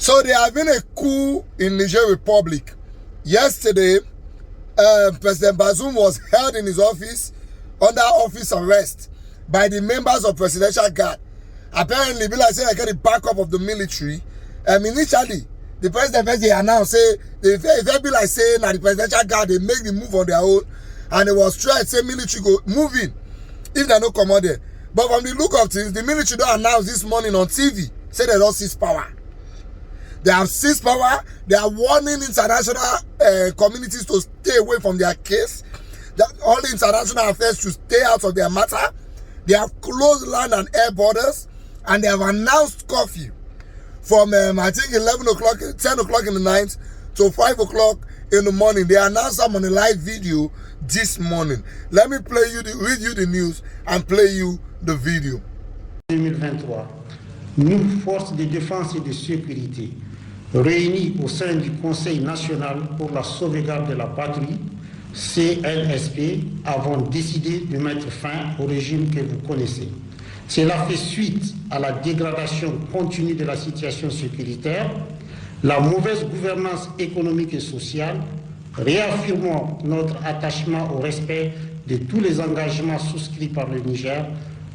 So there has been a coup in Niger Republic. Yesterday, President Bazoum was held in his office under office arrest by the members of Presidential Guard. Apparently, be like say I get the backup of the military. Initially, the president announced say they be like saying that the Presidential Guard they make the move on their own, and it was trying to say military go move in if they no come out there. But from the look of things, the military don't announce this morning on TV say they don't seize power. They have seized power. They are warning international communities to stay away from their case. That all the international affairs to stay out of their matter. They have closed land and air borders, and they have announced curfew from I think 11 o'clock, 10 o'clock in the night to 5 o'clock in the morning. They announced them on a live video this morning. Let me read you the news and play you the video. 2023, nous, forces de défense et de sécurité, réunis au sein du Conseil national pour la sauvegarde de la patrie, CNSP, avons décidé de mettre fin au régime que vous connaissez. Cela fait suite à la dégradation continue de la situation sécuritaire, la mauvaise gouvernance économique et sociale. Réaffirmons notre attachement au respect de tous les engagements souscrits par le Niger.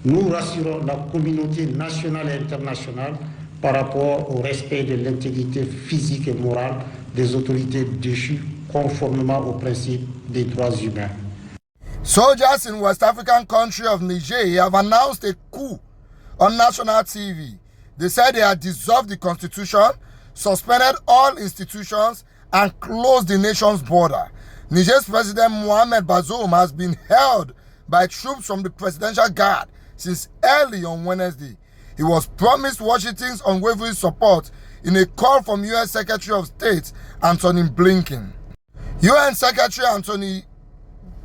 Nous rassurons la communauté nationale et internationale par rapport au respect de l'intégrité physique et morale des autorités déchues conformément aux principes des droits humains. Soldiers in West African country of Niger have announced a coup on national TV. They said they had dissolved the constitution, suspended all institutions, and closed the nation's border. Niger's President Mohamed Bazoum has been held by troops from the Presidential Guard since early on Wednesday. He was promised Washington's unwavering support in a call from U.S. Secretary of State Antony Blinken. UN Secretary Antony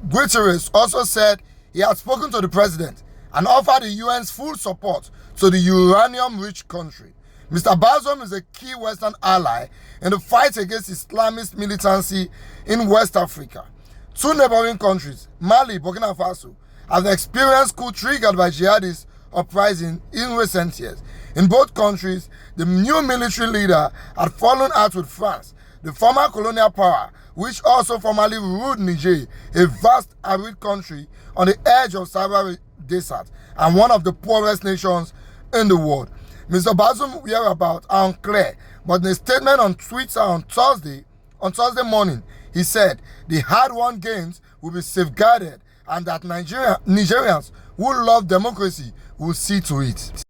Guterres also said he had spoken to the president and offered the UN's full support to the uranium-rich country. Mr. Bazoum is a key Western ally in the fight against Islamist militancy in West Africa. Two neighboring countries, Mali and Burkina Faso, have experienced coup triggered by jihadist uprising in recent years. In both countries, the new military leader had fallen out with France, the former colonial power, which also formerly ruled Niger, a vast arid country on the edge of Sahara Desert and one of the poorest nations in the world. Mr. Bazoum's whereabouts are unclear, but in a statement on Twitter on Thursday morning, he said the hard-won gains will be safeguarded and that Nigerians who love democracy will see to it.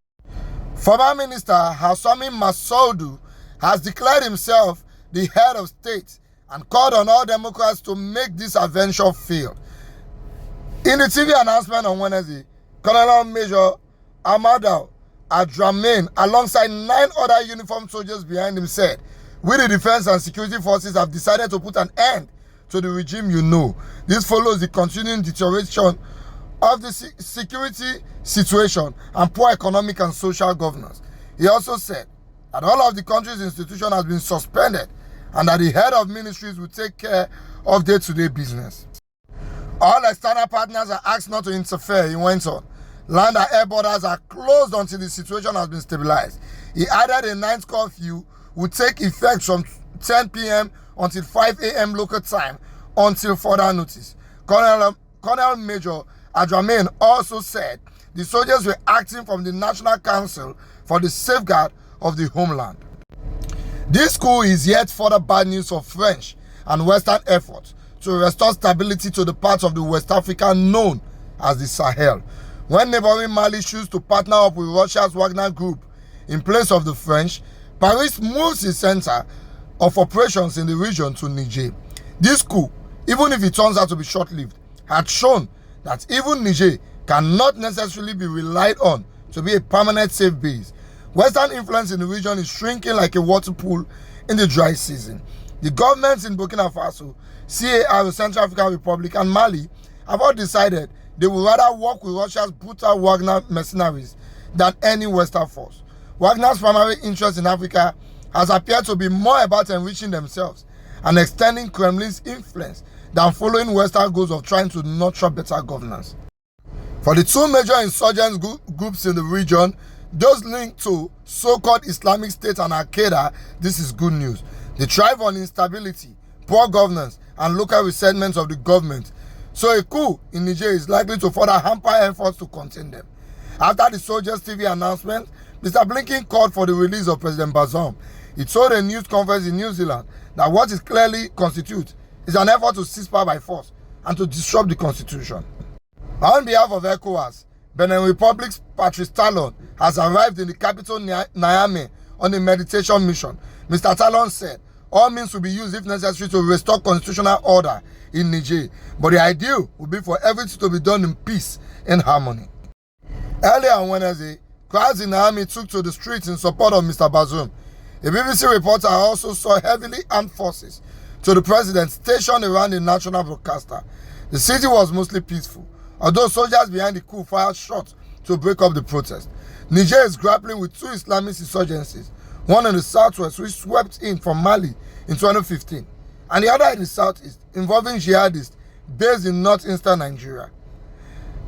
Former Minister Hassami Masoudu has declared himself the head of state and called on all Democrats to make this adventure fail. In the TV announcement on Wednesday, Colonel Major Amadou Adramain, alongside 9 other uniformed soldiers behind him, said, "We, the defense and security forces, have decided to put an end to the regime you know. This follows the continuing deterioration of the security situation and poor economic and social governance." He also said that all of the country's institution has been suspended and that the head of ministries will take care of day-to-day business. All external partners are asked not to interfere, he went on. Land and air borders are closed until the situation has been stabilized. He added a night curfew will take effect from 10 p.m. until 5 a.m. local time until further notice. Colonel Major Adramain also said the soldiers were acting from the National Council for the Safeguard of the Homeland. This coup is yet further bad news for French and Western efforts to restore stability to the parts of the West Africa known as the Sahel. When neighboring Mali chooses to partner up with Russia's Wagner Group in place of the French, Paris moves its center of operations in the region to Niger. This coup, even if it turns out to be short-lived, had shown that even Niger cannot necessarily be relied on to be a permanent safe base. Western influence in the region is shrinking like a water pool in the dry season. The governments in Burkina Faso, CAR, Central African Republic, and Mali have all decided they would rather work with Russia's brutal Wagner mercenaries than any Western force. Wagner's primary interest in Africa has appeared to be more about enriching themselves and extending Kremlin's influence than following Western goals of trying to nurture better governance. For the two major insurgent groups in the region, those linked to so-called Islamic State and Al-Qaeda, this is good news. They thrive on instability, poor governance, and local resentments of the government. So a coup in Niger is likely to further hamper efforts to contain them. After the Soldiers TV announcement, Mr. Blinken called for the release of President Bazoum. He told a news conference in New Zealand that what it clearly constitutes is an effort to seize power by force and to disrupt the constitution. On behalf of ECOWAS, Benin Republic's Patrice Talon has arrived in the capital Niamey on a meditation mission. Mr. Talon said all means will be used if necessary to restore constitutional order in Niger, but the ideal would be for everything to be done in peace and harmony. Earlier on Wednesday, crowds in Niamey took to the streets in support of Mr. Bazoum. A BBC reporter also saw heavily armed forces to the president stationed around the national broadcaster. The city was mostly peaceful, although soldiers behind the coup fired shots to break up the protest. Niger is grappling with two Islamist insurgencies, one in the southwest which swept in from Mali in 2015, and the other in the southeast involving jihadists based in northeastern Nigeria.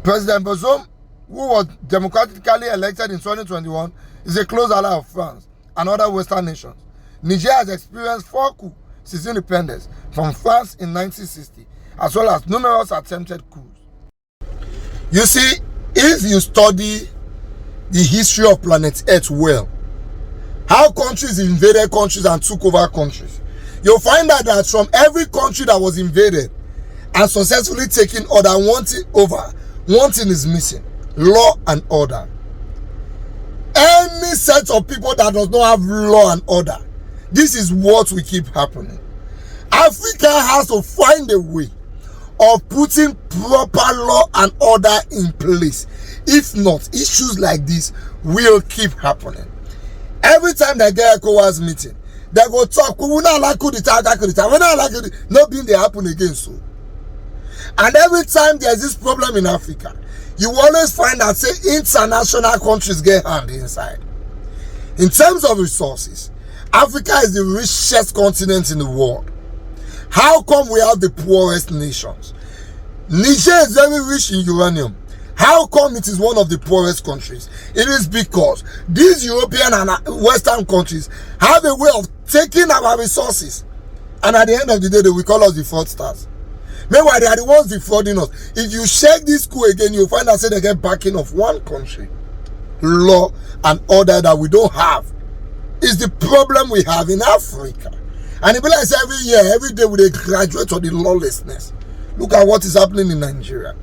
President Bazoum, who was democratically elected in 2021, is a close ally of France and other Western nations. Niger has experienced 4 coups since independence from France in 1960, as well as numerous attempted coups. You see, if you study the history of planet Earth well, how countries invaded countries and took over countries, you'll find out that from every country that was invaded and successfully taken order, one thing is missing: law and order. Any set of people that does not have law and order, this is what will keep happening. Africa has to find a way of putting proper law and order in place. If not, issues like this will keep happening. Every time they get ECOWAS meeting, they go talk, we will not like coup d'etat, we not like it, nothing they happen again. So, and every time there's this problem in Africa, you always find that say international countries get hand inside. In terms of resources, Africa is the richest continent in the world. How come we have the poorest nations? Niger is very rich in uranium. How come it is one of the poorest countries? It is because these European and Western countries have a way of taking our resources, and at the end of the day they will call us the fraudsters. Meanwhile, they are the ones defrauding us. If you shake this coup again, you'll find that say they get backing of one country. Law and order that we don't have is the problem we have in Africa. And it be like every year, every day we graduate to the lawlessness. Look at what is happening in Nigeria.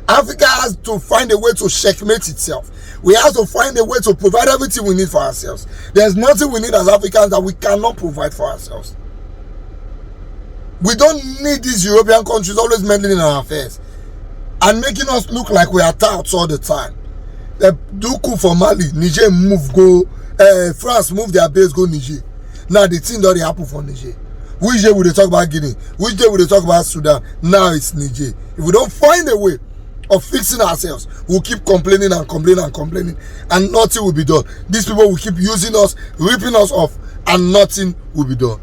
Africa has to find a way to checkmate itself. We have to find a way to provide everything we need for ourselves. There's nothing we need as Africans that we cannot provide for ourselves. We don't need these European countries always meddling in our affairs and making us look like we are touts all the time. They do coup for Mali, Niger move, go, France move their base, go Niger. Now the thing that happen for Niger. Which day will they talk about Guinea? Which day will they talk about Sudan? Now it's Niger. If we don't find a way of fixing ourselves, we'll keep complaining and complaining and complaining, and nothing will be done. These people will keep using us, ripping us off, and nothing will be done.